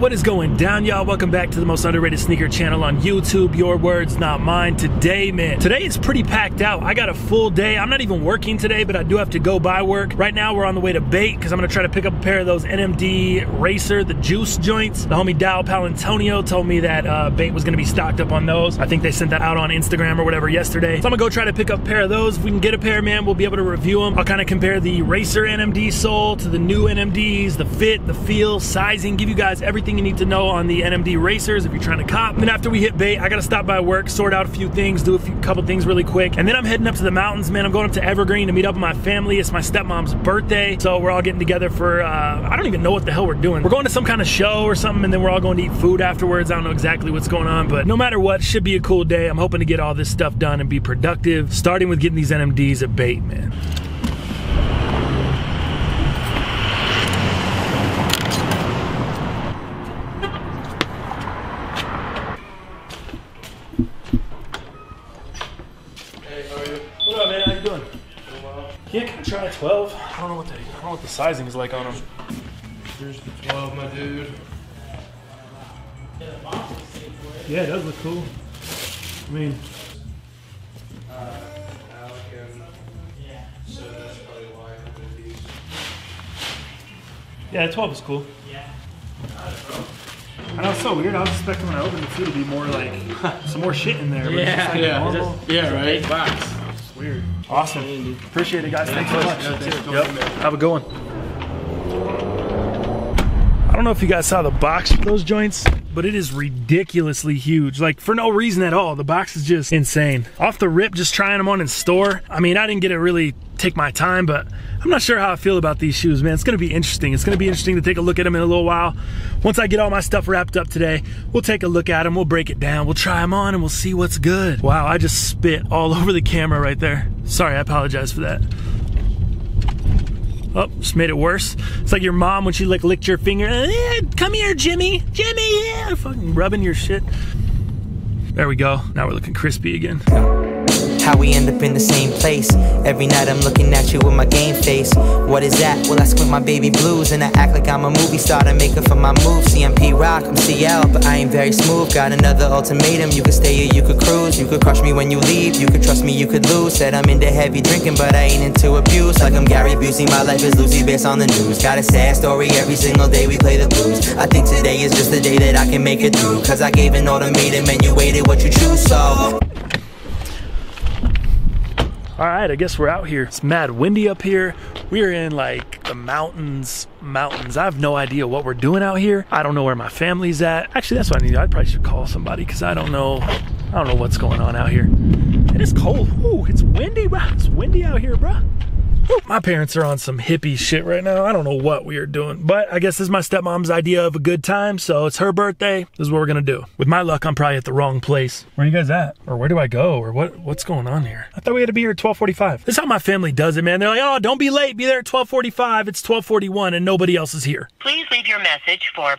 What is going down, y'all? Welcome back to the most underrated sneaker channel on YouTube. Your words, not mine. Today, man, today is pretty packed out. I got a full day. I'm not even working today, but I do have to go by work. Right now, we're on the way to Bait because I'm going to try to pick up a pair of those NMD Racer, the juice joints. The homie Dow Palantonio told me that Bait was going to be stocked up on those. I think they sent that out on Instagram or whatever yesterday. So I'm going to go try to pick up a pair of those. If we can get a pair, man, we'll be able to review them. I'll kind of compare the Racer NMD sole to the new NMDs, the fit, the feel, sizing, give you guys everything you need to know on the NMD Racers if you're trying to cop. And then after we hit Bait, I gotta stop by work, sort out a few things, do a couple things really quick, and then I'm heading up to the mountains, man. I'm going up to Evergreen to meet up with my family. It's my stepmom's birthday, so we're all getting together for I don't even know what the hell we're doing. We're going to some kind of show or something, and then we're all going to eat food afterwards. I don't know exactly what's going on, but no matter what, should be a cool day. I'm hoping to get all this stuff done and be productive, starting with getting these NMDs at Bait, man. Yeah, can I try a 12? I don't know what the sizing is like on them. Here's the 12, my dude. Yeah, it does look cool. I mean, yeah, 12 is cool. I know, it's so weird. I was expecting when I opened the food to be more like some more shit in there. Yeah, right. Box. It's weird. Awesome. Appreciate it, guys. Thanks so much. Yep. Have a good one. I don't know if you guys saw the box for those joints, but it is ridiculously huge. Like, for no reason at all. The box is just insane. Off the rip, just trying them on in store. I mean, I didn't get to really take my time, but I'm not sure how I feel about these shoes, man. It's gonna be interesting. It's gonna be interesting to take a look at them in a little while. Once I get all my stuff wrapped up today, we'll take a look at them, we'll break it down, we'll try them on, and we'll see what's good. Wow, I just spit all over the camera right there. Sorry, I apologize for that. Oh, just made it worse. It's like your mom when she like licked your finger. Come here, Jimmy. Jimmy, yeah. Fucking rubbing your shit. There we go. Now we're looking crispy again. How we end up in the same place. Every night I'm looking at you with my game face. What is that? Well, I squint my baby blues and I act like I'm a movie star to make up for my moves. CMP rock, I'm CL, but I ain't very smooth. Got another ultimatum, you could stay or you could cruise. You could crush me when you leave, you could trust me, you could lose. Said I'm into heavy drinking, but I ain't into abuse. Like I'm Gary Busey, my life is Lucy based on the news. Got a sad story every single day we play the blues. I think today is just the day that I can make it through, cause I gave an ultimatum and you waited what you choose, so all right, I guess we're out here. It's mad windy up here. We are in like the mountains. I have no idea what we're doing out here. I don't know where my family's at. Actually, that's what I need. I probably should call somebody because I don't know what's going on out here. It is cold. Ooh, it's windy, bro. It's windy out here, bro. My parents are on some hippie shit right now. I don't know what we are doing, but I guess this is my stepmom's idea of a good time, so it's her birthday. This is what we're gonna do. With my luck, I'm probably at the wrong place. Where are you guys at? Or where do I go? Or what's going on here? I thought we had to be here at 12:45. This is how my family does it, man. They're like, oh, don't be late. Be there at 12:45. It's 12:41 and nobody else is here. Please leave your message for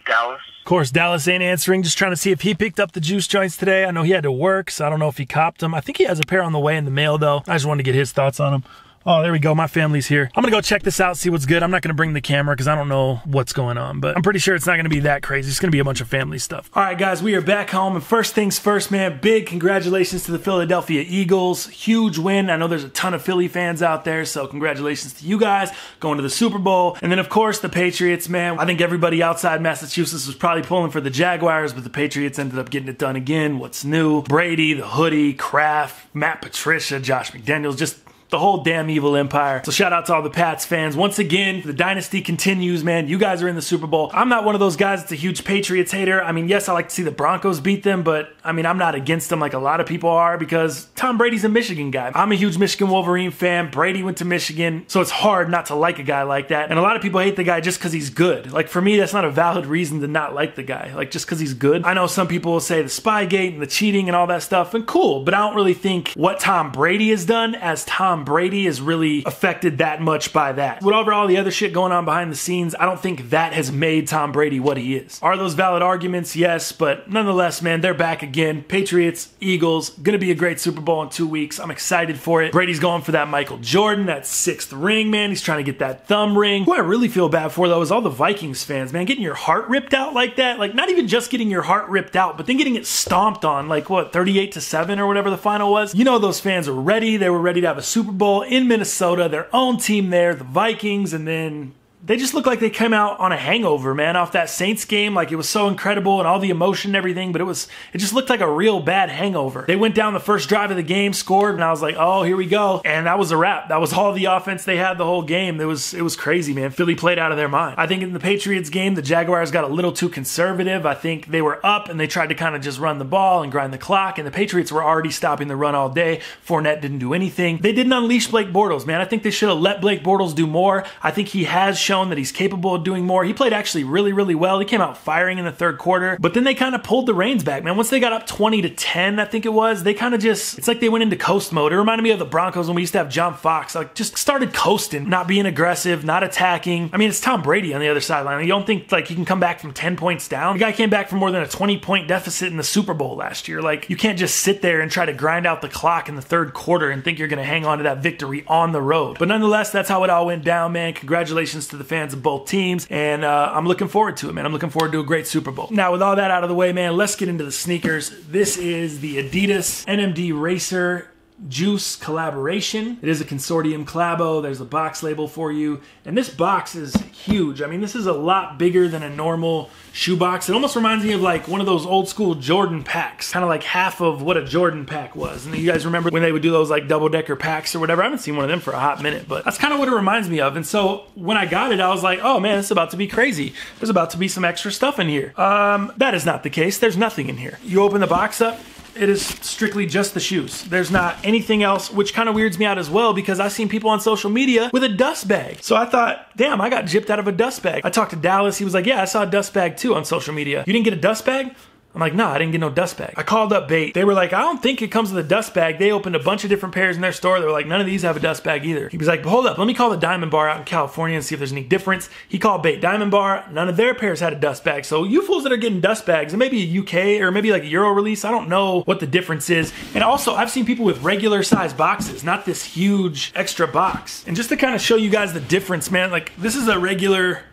Dallas. Of course, Dallas ain't answering, just trying to see if he picked up the juice joints today. I know he had to work, so I don't know if he copped them. I think he has a pair on the way in the mail, though. I just wanted to get his thoughts on them. Oh, there we go. My family's here. I'm going to go check this out, see what's good. I'm not going to bring the camera because I don't know what's going on, but I'm pretty sure it's not going to be that crazy. It's going to be a bunch of family stuff. All right, guys, we are back home. And first things first, man, big congratulations to the Philadelphia Eagles. Huge win. I know there's a ton of Philly fans out there, so congratulations to you guys going to the Super Bowl. And then, of course, the Patriots, man. I think everybody outside Massachusetts was probably pulling for the Jaguars, but the Patriots ended up getting it done again. What's new? Brady, the hoodie, Kraft, Matt Patricia, Josh McDaniels, just the whole damn evil empire. So shout out to all the Pats fans. Once again, the dynasty continues, man. You guys are in the Super Bowl. I'm not one of those guys that's a huge Patriots hater. I mean, yes, I like to see the Broncos beat them, but I mean, I'm not against them like a lot of people are because Tom Brady's a Michigan guy. I'm a huge Michigan Wolverine fan. Brady went to Michigan, so it's hard not to like a guy like that. And a lot of people hate the guy just because he's good. Like for me, that's not a valid reason to not like the guy. Like just because he's good. I know some people will say the Spygate and the cheating and all that stuff, and cool, but I don't really think what Tom Brady has done as Tom Tom Brady is really affected that much by that. Whatever all the other shit going on behind the scenes, I don't think that has made Tom Brady what he is. Are those valid arguments? Yes, but nonetheless, man, they're back again. Patriots, Eagles, gonna be a great Super Bowl in 2 weeks. I'm excited for it. Brady's going for that Michael Jordan, that 6th ring, man. He's trying to get that thumb ring. Who I really feel bad for, though, is all the Vikings fans, man. Getting your heart ripped out like that. Like, not even just getting your heart ripped out, but then getting it stomped on, like, what, 38-7 or whatever the final was? You know those fans were ready. They were ready to have a Super Bowl in Minnesota, their own team there, the Vikings, and then they just look like they came out on a hangover, man, off that Saints game. Like, it was so incredible and all the emotion and everything, but it just looked like a real bad hangover. They went down the first drive of the game, scored, and I was like, oh, here we go. And that was a wrap. That was all the offense they had the whole game. It was crazy, man. Philly played out of their mind. I think in the Patriots game, the Jaguars got a little too conservative. I think they were up and they tried to kind of just run the ball and grind the clock, and the Patriots were already stopping the run all day. Fournette didn't do anything. They didn't unleash Blake Bortles, man. I think they should have let Blake Bortles do more. I think he has shown that he's capable of doing more. He played actually really, really well. He came out firing in the third quarter, but then they kind of pulled the reins back, man. Once they got up 20-10, I think it was, they kind of just, it's like they went into coast mode. It reminded me of the Broncos when we used to have John Fox, like just started coasting, not being aggressive, not attacking. I mean, it's Tom Brady on the other sideline. You don't think like he can come back from 10 points down? The guy came back from more than a 20-point deficit in the Super Bowl last year. Like, you can't just sit there and try to grind out the clock in the third quarter and think you're going to hang on to that victory on the road. But nonetheless, that's how it all went down, man. Congratulations to the fans of both teams. And I'm looking forward to it, man. I'm looking forward to a great Super Bowl. Now, with all that out of the way, man, let's get into the sneakers. This is the Adidas NMD Racer Juice collaboration. It is a consortium collabo. There's a box label for you. And this box is huge. I mean, this is a lot bigger than a normal shoe box. It almost reminds me of like one of those old school Jordan packs, kind of like half of what a Jordan pack was. And you guys remember when they would do those like double-decker packs or whatever? I haven't seen one of them for a hot minute, but that's kind of what it reminds me of. And so when I got it, I was like, oh man, this is about to be crazy. There's about to be some extra stuff in here. That is not the case. There's nothing in here. You open the box up, it is strictly just the shoes. There's not anything else, which kind of weirds me out as well because I've seen people on social media with a dust bag. So I thought, damn, I got gypped out of a dust bag. I talked to Dallas. He was like, yeah, I saw a dust bag too on social media. You didn't get a dust bag? I'm like, nah, I didn't get no dust bag. I called up Bait. They were like, I don't think it comes with a dust bag. They opened a bunch of different pairs in their store. They were like, none of these have a dust bag either. He was like, but hold up, let me call the Diamond Bar out in California and see if there's any difference. He called Bait. Diamond Bar, none of their pairs had a dust bag. So you fools that are getting dust bags, and maybe a UK or maybe like a Euro release, I don't know what the difference is. And also, I've seen people with regular size boxes, not this huge extra box. And just to kind of show you guys the difference, man, like this is a regular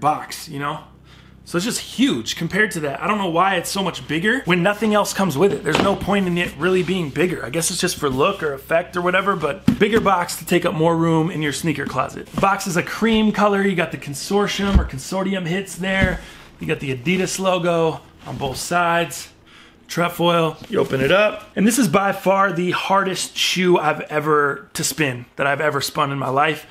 box, you know? So it's just huge compared to that. I don't know why it's so much bigger when nothing else comes with it. There's no point in it really being bigger. I guess it's just for look or effect or whatever, but bigger box to take up more room in your sneaker closet. The box is a cream color. You got the consortium or consortium hits there. You got the Adidas logo on both sides. Trefoil, you open it up. And this is by far the hardest shoe I've ever spun in my life.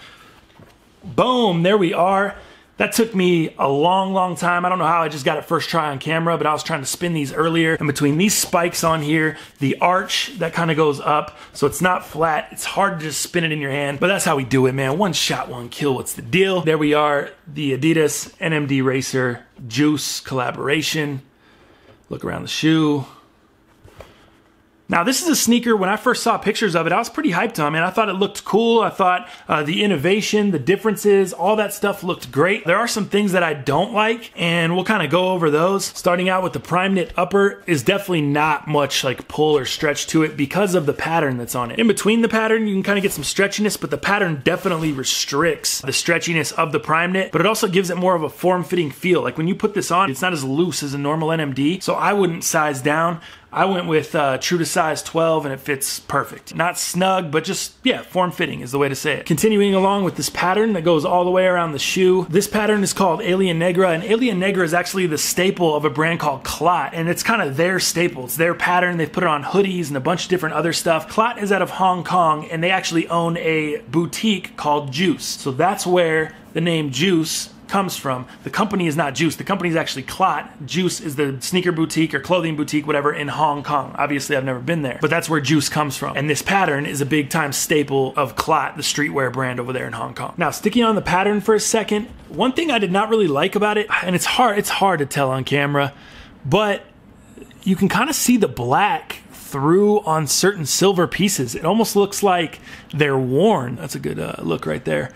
Boom, there we are. That took me a long, long time. I don't know how I just got it first try on camera, but I was trying to spin these earlier. And between these spikes on here, the arch that kind of goes up, so it's not flat. It's hard to just spin it in your hand, but that's how we do it, man. One shot, one kill. What's the deal? There we are, the Adidas NMD Racer Juice collaboration. Look around the shoe. Now, this is a sneaker, when I first saw pictures of it, I was pretty hyped on it. I thought it looked cool. I thought the innovation, the differences, all that stuff looked great. There are some things that I don't like, and we'll kind of go over those. Starting out with the prime knit upper is definitely not much like pull or stretch to it because of the pattern that's on it. In between the pattern, you can kind of get some stretchiness, but the pattern definitely restricts the stretchiness of the prime knit, but it also gives it more of a form-fitting feel. Like when you put this on, it's not as loose as a normal NMD, so I wouldn't size down. I went with true to size 12 and it fits perfect. Not snug, but just, yeah, form-fitting is the way to say it. Continuing along with this pattern that goes all the way around the shoe. This pattern is called Alien Negra, and Alien Negra is actually the staple of a brand called Clot, and it's kind of their staple. It's their pattern. They've put it on hoodies and a bunch of different other stuff. Clot is out of Hong Kong, and they actually own a boutique called Juice. So that's where the name Juice comes from. The company is not Juice. The company is actually Clot. Juice is the sneaker boutique or clothing boutique, whatever, in Hong Kong. Obviously, I've never been there, but that's where Juice comes from. And this pattern is a big time staple of Clot, the streetwear brand over there in Hong Kong. Now, sticking on the pattern for a second, one thing I did not really like about it, and it's hard to tell on camera, but you can kind of see the black through on certain silver pieces. It almost looks like they're worn. That's a good look right there.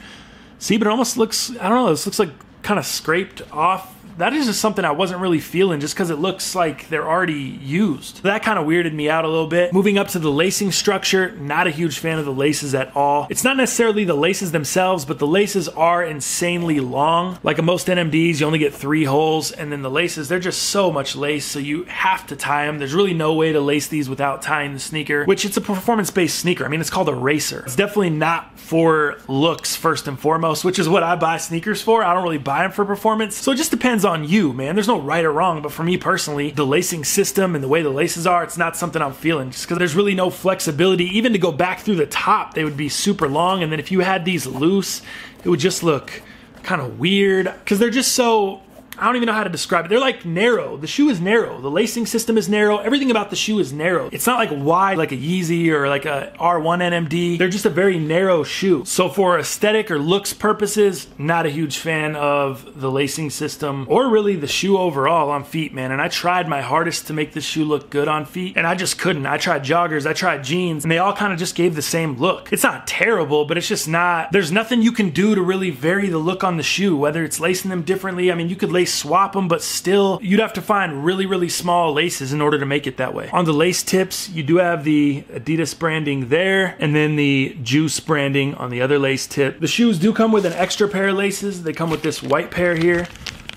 See, but it almost looks, I don't know, this looks like kind of scraped off. That is just something I wasn't really feeling just because it looks like they're already used. That kind of weirded me out a little bit. Moving up to the lacing structure, not a huge fan of the laces at all. It's not necessarily the laces themselves, but the laces are insanely long. Like in most NMDs, you only get 3 holes, and then the laces, they're just so much lace, so you have to tie them. There's really no way to lace these without tying the sneaker, which it's a performance-based sneaker. I mean, it's called a racer. It's definitely not for looks first and foremost, which is what I buy sneakers for. I don't really buy them for performance. So it just depends on you, man. There's no right or wrong, but for me personally, the lacing system and the way the laces are, it's not something I'm feeling just because there's really no flexibility. Even to go back through the top, they would be super long, and then if you had these loose, it would just look kind of weird because they're just so, I don't even know how to describe it. They're like narrow. The shoe is narrow. The lacing system is narrow. Everything about the shoe is narrow. It's not like wide like a Yeezy or like a R1 NMD. They're just a very narrow shoe. So for aesthetic or looks purposes, not a huge fan of the lacing system or really the shoe overall on feet, man. And I tried my hardest to make this shoe look good on feet, and I just couldn't. I tried joggers, I tried jeans, and they all kind of just gave the same look. It's not terrible, but it's just not, there's nothing you can do to really vary the look on the shoe, whether it's lacing them differently. I mean, you could lace swap them, but still you'd have to find really, really small laces in order to make it that way. On the lace tips, you do have the Adidas branding there, and then the Juice branding on the other lace tip. The shoes do come with an extra pair of laces. They come with this white pair here.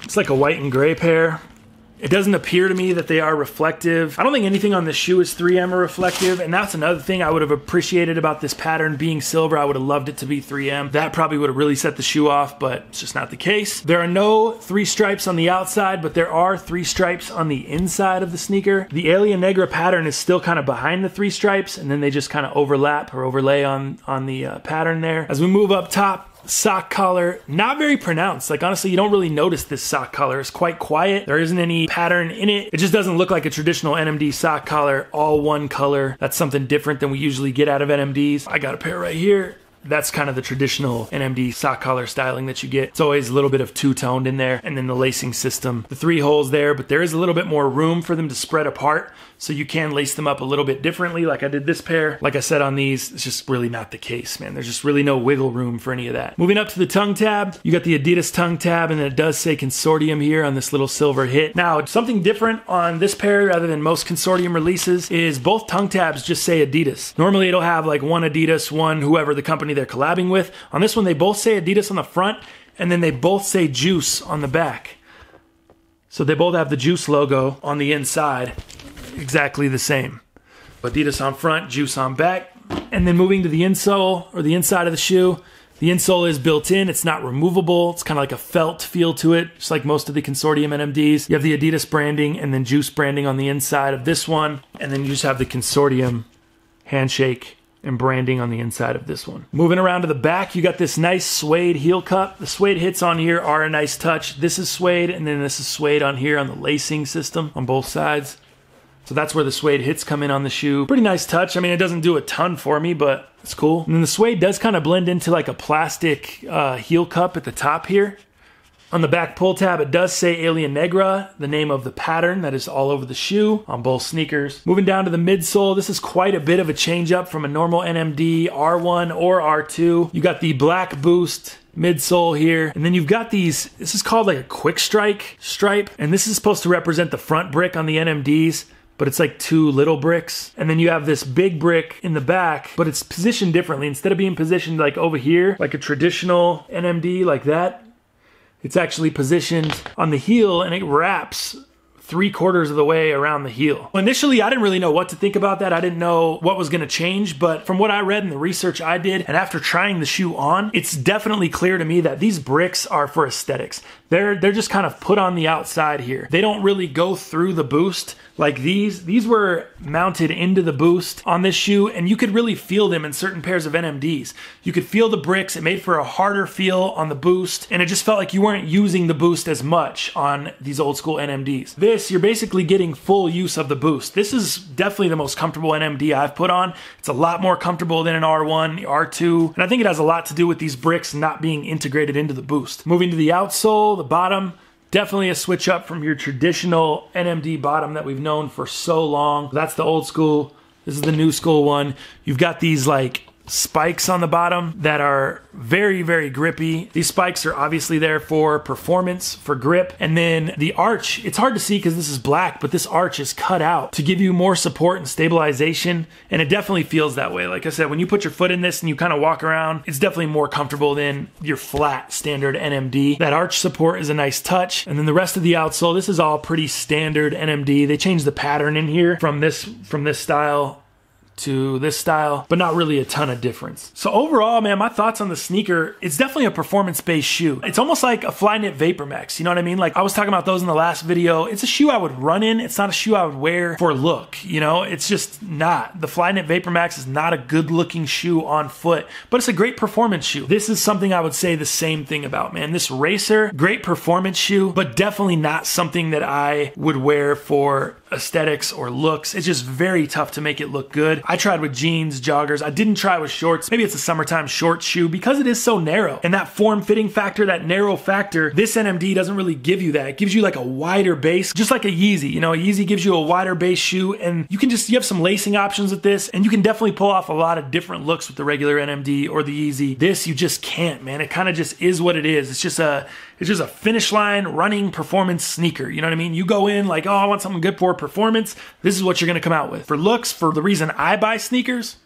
It's like a white and gray pair. It doesn't appear to me that they are reflective. I don't think anything on this shoe is 3M or reflective, and that's another thing I would have appreciated about this pattern being silver. I would have loved it to be 3M. That probably would have really set the shoe off, but it's just not the case. There are no 3 stripes on the outside, but there are 3 stripes on the inside of the sneaker. The Alien Negra pattern is still kind of behind the 3 stripes, and then they just kind of overlap or overlay on the pattern there. As we move up top, sock collar, not very pronounced. Like honestly, you don't really notice this sock collar. It's quite quiet. There isn't any pattern in it. It just doesn't look like a traditional NMD sock collar, all one color. That's something different than we usually get out of NMDs. I got a pair right here. That's kind of the traditional NMD sock collar styling that you get. It's always a little bit of two-toned in there, and then the lacing system. The 3 holes there, but there is a little bit more room for them to spread apart, so you can lace them up a little bit differently like I did this pair. Like I said on these, it's just really not the case, man. There's just really no wiggle room for any of that. Moving up to the tongue tab, you got the Adidas tongue tab, and it does say Consortium here on this little silver hit. Now, something different on this pair rather than most Consortium releases is both tongue tabs just say Adidas. Normally it'll have like one Adidas, one whoever the company they're collabing with. On this one, they both say Adidas on the front, and then they both say Juice on the back. So they both have the Juice logo on the inside, exactly the same. Adidas on front, Juice on back. And then moving to the insole, or the inside of the shoe, the insole is built in, it's not removable, it's kind of like a felt feel to it, just like most of the Consortium NMDs. You have the Adidas branding and then Juice branding on the inside of this one, and then you just have the Consortium handshake and branding on the inside of this one. Moving around to the back, you got this nice suede heel cup. The suede hits on here are a nice touch. This is suede, and then this is suede on here on the lacing system on both sides. So that's where the suede hits come in on the shoe. Pretty nice touch. I mean, it doesn't do a ton for me, but it's cool. And then the suede does kind of blend into like a plastic heel cup at the top here. On the back pull tab, it does say Alien Negra, the name of the pattern that is all over the shoe on both sneakers. Moving down to the midsole, this is quite a bit of a change up from a normal NMD R1 or R2. You got the black boost midsole here, and then you've got these, this is called like a quick strike stripe, and this is supposed to represent the front brick on the NMDs, but it's like 2 little bricks. And then you have this big brick in the back, but it's positioned differently. Instead of being positioned like over here, like a traditional NMD like that, it's actually positioned on the heel, and it wraps 3/4 of the way around the heel. Initially, I didn't really know what to think about that. I didn't know what was gonna change, but from what I read and the research I did, and after trying the shoe on, it's definitely clear to me that these bricks are for aesthetics. They're just kind of put on the outside here. They don't really go through the boost like these. These were mounted into the boost on this shoe, and you could really feel them in certain pairs of NMDs. You could feel the bricks. It made for a harder feel on the boost, and it just felt like you weren't using the boost as much on these old school NMDs. This, you're basically getting full use of the boost. This is definitely the most comfortable NMD I've put on. It's a lot more comfortable than an R1, R2, and I think it has a lot to do with these bricks not being integrated into the boost. Moving to the outsole, the bottom, definitely a switch up from your traditional NMD bottom that we've known for so long. That's the old school This is the new school one. You've got these like spikes on the bottom that are very, very grippy. These spikes are obviously there for performance, for grip. And then the arch, it's hard to see because this is black, but this arch is cut out to give you more support and stabilization. And it definitely feels that way. Like I said, when you put your foot in this and you kind of walk around, it's definitely more comfortable than your flat standard NMD. That arch support is a nice touch. And then the rest of the outsole, this is all pretty standard NMD. They changed the pattern in here from this style to this style, but not really a ton of difference. So overall, man, my thoughts on the sneaker, it's definitely a performance-based shoe. It's almost like a Flyknit Vapor Max, you know what I mean? Like I was talking about those in the last video. It's a shoe I would run in. It's not a shoe I would wear for look, you know? It's just not. The Flyknit Vapor Max is not a good-looking shoe on foot, but it's a great performance shoe. This is something I would say the same thing about, man. This Racer, great performance shoe, but definitely not something that I would wear for aesthetics or looks. It's just very tough to make it look good. I tried with jeans, joggers. I didn't try with shorts. Maybe it's a summertime short shoe because it is so narrow. And that form-fitting factor, that narrow factor, this NMD doesn't really give you that. It gives you like a wider base, just like a Yeezy. You know, a Yeezy gives you a wider base shoe, and you have some lacing options with this, and you can definitely pull off a lot of different looks with the regular NMD or the Yeezy. This, you just can't, man. It kind of just is what it is. It's just a finish line running performance sneaker. You know what I mean? You go in like, oh, I want something good for performance. This is what you're going to come out with. For looks, for the reason I buy sneakers,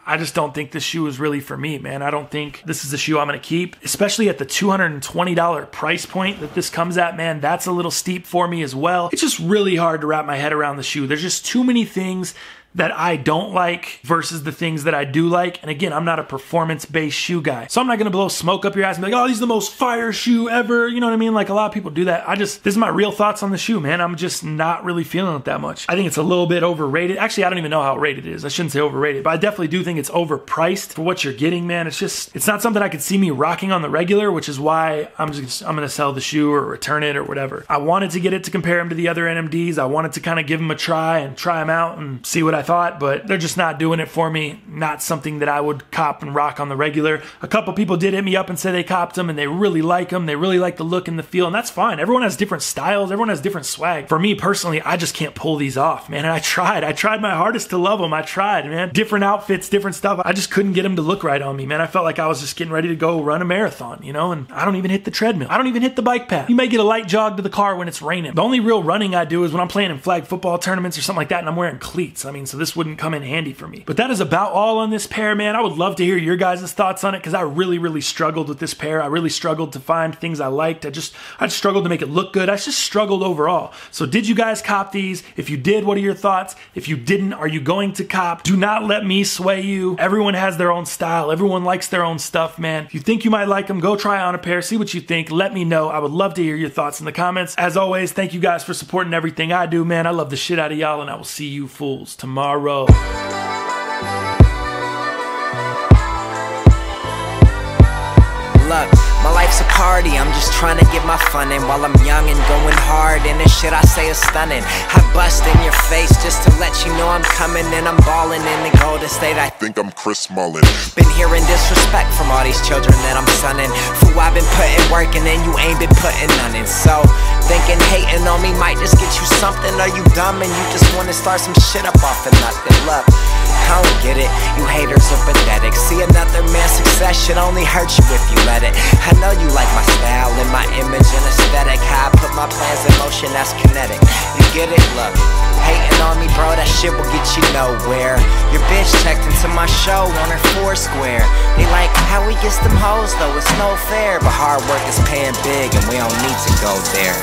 I just don't think this shoe is really for me, man. I don't think this is the shoe I'm going to keep, especially at the $220 price point that this comes at, man. That's a little steep for me as well. It's just really hard to wrap my head around the shoe. There's just too many things that I don't like versus the things that I do like. And again, I'm not a performance-based shoe guy. So I'm not gonna blow smoke up your ass and be like, oh, these are the most fire shoe ever. You know what I mean? Like a lot of people do that. This is my real thoughts on the shoe, man. I'm just not really feeling it that much. I think it's a little bit overrated. Actually, I don't even know how rated it is. I shouldn't say overrated, but I definitely do think it's overpriced for what you're getting, man. It's not something I could see me rocking on the regular, which is why I'm gonna sell the shoe or return it or whatever. I wanted to get it to compare them to the other NMDs. I wanted to kind of give them a try and try them out and see what I thought, but they're just not doing it for me. Not something that I would cop and rock on the regular. A couple people did hit me up and say they copped them and they really like them. They really like the look and the feel, and that's fine. Everyone has different styles. Everyone has different swag. For me personally, I just can't pull these off, man. And I tried my hardest to love them. I tried, man. Different outfits, different stuff. I just couldn't get them to look right on me, man. I felt like I was just getting ready to go run a marathon, you know, and I don't even hit the treadmill. I don't even hit the bike path. You may get a light jog to the car when it's raining. The only real running I do is when I'm playing in flag football tournaments or something like that and I'm wearing cleats. I mean, so this wouldn't come in handy for me. But that is about all on this pair, man. I would love to hear your guys' thoughts on it because I really, really struggled with this pair. I really struggled to find things I liked. I just struggled to make it look good. I just struggled overall. So did you guys cop these? If you did, what are your thoughts? If you didn't, are you going to cop? Do not let me sway you. Everyone has their own style. Everyone likes their own stuff, man. If you think you might like them, go try on a pair. See what you think. Let me know. I would love to hear your thoughts in the comments. As always, thank you guys for supporting everything I do, man. I love the shit out of y'all, and I will see you fools tomorrow. Look, my life's a party, I'm just trying to get my fun in while I'm young and going hard, and the shit I say is stunning. I bust in your face just to let you know I'm coming, and I'm balling in the Golden State. I think I'm Chris Mullin. Been hearing disrespect from all these children that I'm sunning. Fool, I've been putting work and then you ain't been putting none in. So, thinking hating on me might just get you something. Are you dumb and you just wanna start some shit up off of nothing? Look, I don't get it, you haters are pathetic. See another man's success should only hurt you if you let it. I know you like my style and my image and aesthetic. How I put my plans in motion, that's kinetic. You get it? Look, hating on me, bro, that shit will get you nowhere. Your bitch checked into my show on her Foursquare. They like how we gets them hoes though, it's no fair. But hard work is paying big and we don't need to go there.